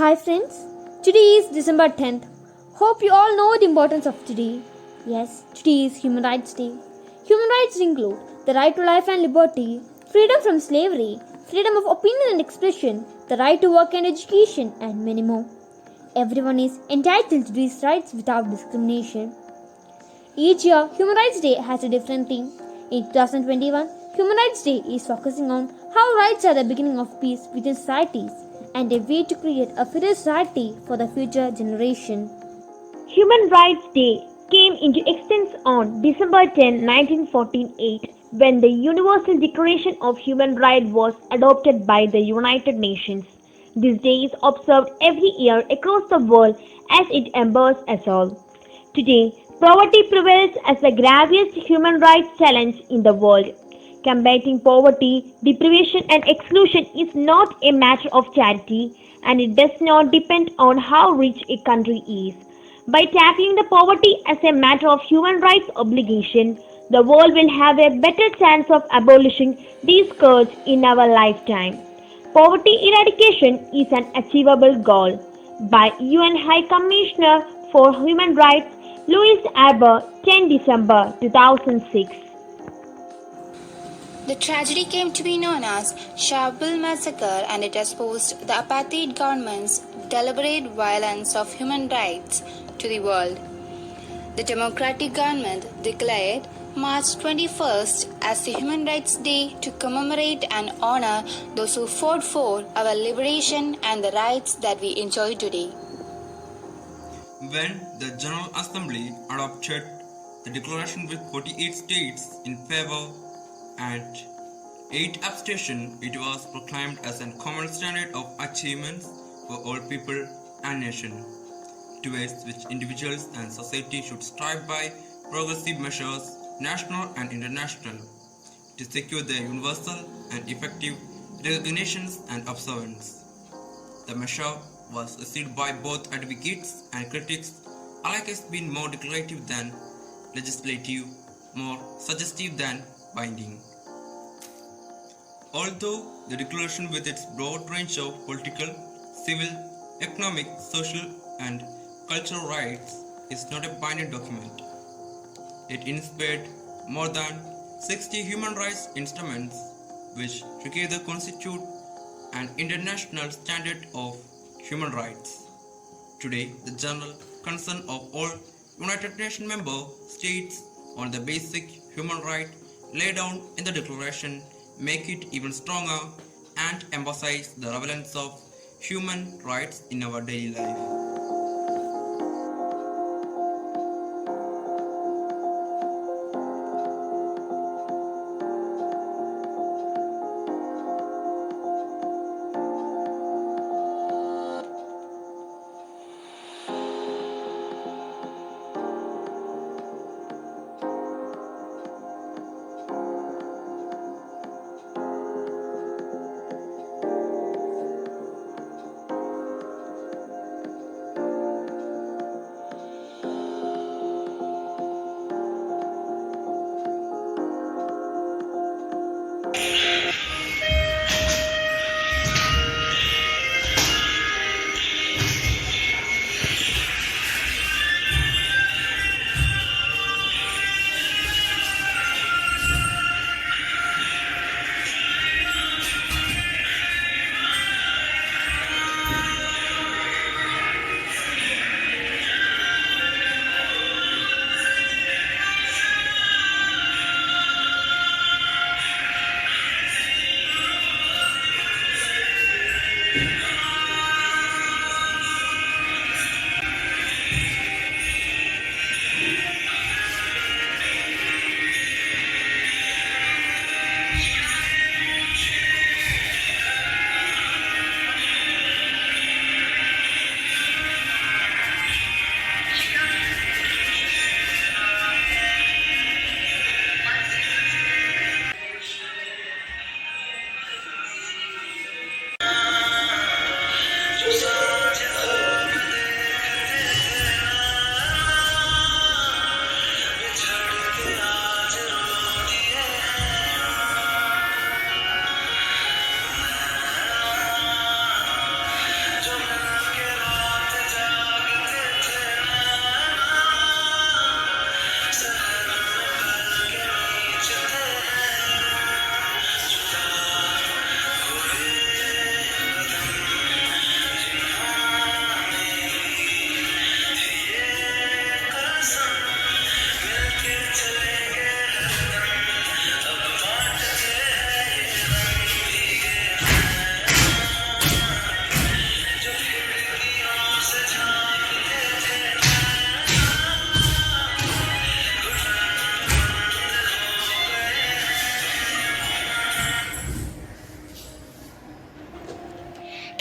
Hi friends, today is December 10th. Hope you all know the importance of today. Yes, today is Human Rights Day. Human rights include the right to life and liberty, freedom from slavery, freedom of opinion and expression, the right to work and education, and many more. Everyone is entitled to these rights without discrimination. Each year, Human Rights Day has a different theme. In 2021, Human Rights Day is focusing on how rights are the beginning of peace within societies and a way to create a fairer society for the future generation. Human Rights Day came into existence on December 10, 1948, when the Universal Declaration of Human Rights was adopted by the United Nations. This day is observed every year across the world as it embodies us all. Today, poverty prevails as the gravest human rights challenge in the world. Combating poverty, deprivation, and exclusion is not a matter of charity, and it does not depend on how rich a country is. By tackling the poverty as a matter of human rights obligation, the world will have a better chance of abolishing these scourge in our lifetime. Poverty eradication is an achievable goal. By UN High Commissioner for Human Rights Louis Arbour, 10 December 2006. The tragedy came to be known as Sharpeville Massacre, and it exposed the apartheid government's deliberate violence of human rights to the world. The Democratic government declared March 21st as the Human Rights Day to commemorate and honor those who fought for our liberation and the rights that we enjoy today. When the General Assembly adopted the declaration with 48 states in favor and 8 abstention, it was proclaimed as a common standard of achievements for all people and nations, towards which individuals and society should strive by progressive measures, national and international, to secure their universal and effective recognitions and observance. The measure was received by both advocates and critics alike as being more declarative than legislative, more suggestive than binding. Although the declaration with its broad range of political, civil, economic, social and cultural rights is not a binding document, it inspired more than 60 human rights instruments which together constitute an international standard of human rights. Today, the general concern of all United Nations member states on the basic human right laid down in the declaration make it even stronger and emphasize the relevance of human rights in our daily life.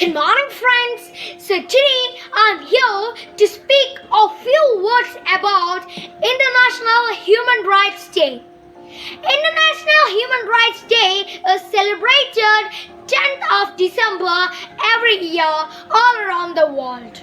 Good morning, friends. So today I'm here to speak a few words about International Human Rights Day. International Human Rights Day is celebrated 10th of December every year all around the world.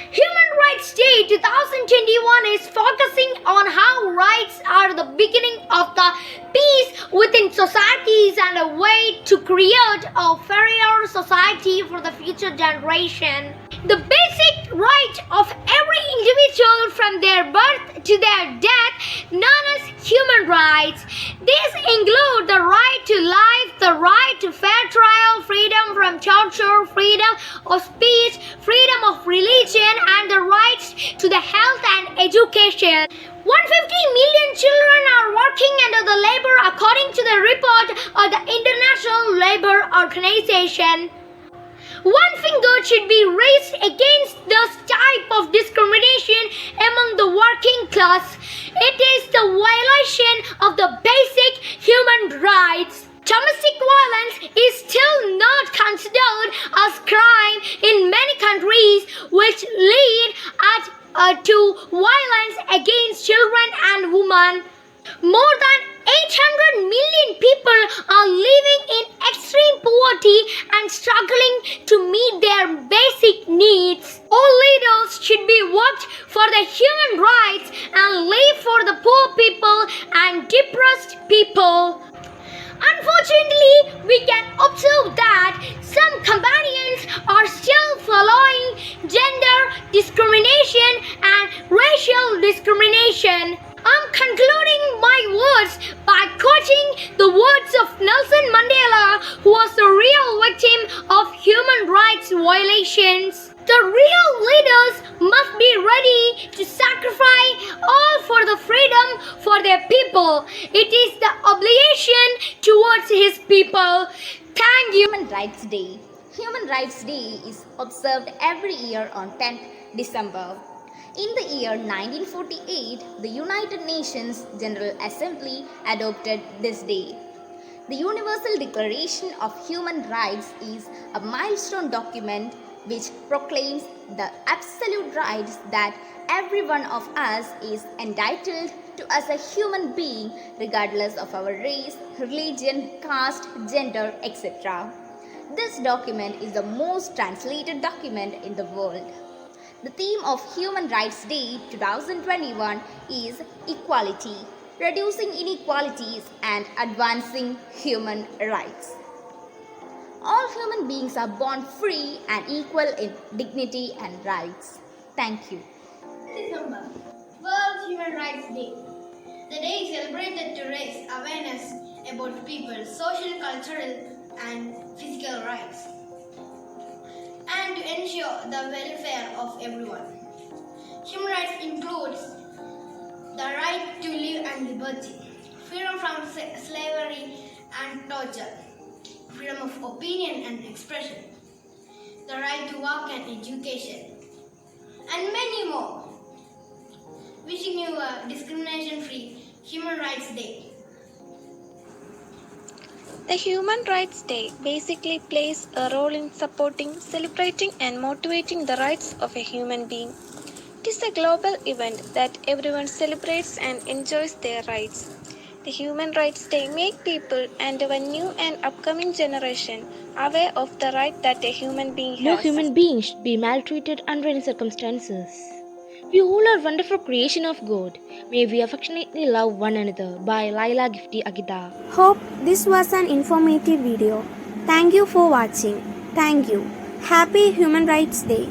Human Rights Day 2021 is focusing on how rights are the beginning of the peace within societies and a way to create a fairer society for the future generation. The basic right of every individual from their birth to their death, known as human rights. These include the right to life, the right to fair trial, freedom from torture, freedom of speech, freedom of religion, and the rights to the health and education. 150 million children are working under the labor according to the report of the International Labour Organization. One finger should be raised against this type of discrimination among the working class. It is the violation of the basic human rights. Domestic violence is still not considered as crime in many countries, which lead to violence against children and women. More than 800 million people are living in extreme poverty and struggling to meet their basic needs. All leaders should be worked for the human rights and live for the poor people and depressed people. Unfortunately, we can observe that some companions are still following gender discrimination and racial discrimination. I'm concluding my words by quoting the words of Nelson Mandela, who was the real victim of human rights violations. The real leaders must be ready to sacrifice all for the freedom for their people. It is the obligation towards his people. Thank you. Human Rights Day. Human Rights Day is observed every year on 10th December. In the year 1948, the United Nations General Assembly adopted this day. The Universal Declaration of Human Rights is a milestone document which proclaims the absolute rights that every one of us is entitled to as a human being, regardless of our race, religion, caste, gender, etc. This document is the most translated document in the world. The theme of Human Rights Day 2021 is equality, reducing inequalities and advancing human rights. All human beings are born free and equal in dignity and rights. Thank you. December, World Human Rights Day. The day is celebrated to raise awareness about people's social, cultural, and physical rights, and to ensure the welfare of everyone. Human rights includes the right to live and liberty, freedom from slavery and torture, freedom of opinion and expression, the right to work and education, and many more. Wishing you a discrimination-free Human Rights Day. The Human Rights Day basically plays a role in supporting, celebrating and motivating the rights of a human being. It is a global event that everyone celebrates and enjoys their rights. The Human Rights Day make people and our new and upcoming generation aware of the right that a human being has. No human being should be maltreated under any circumstances. We all are wonderful creation of God. May we affectionately love one another. By Laila Gifty Agita. Hope this was an informative video. Thank you for watching. Thank you. Happy Human Rights Day.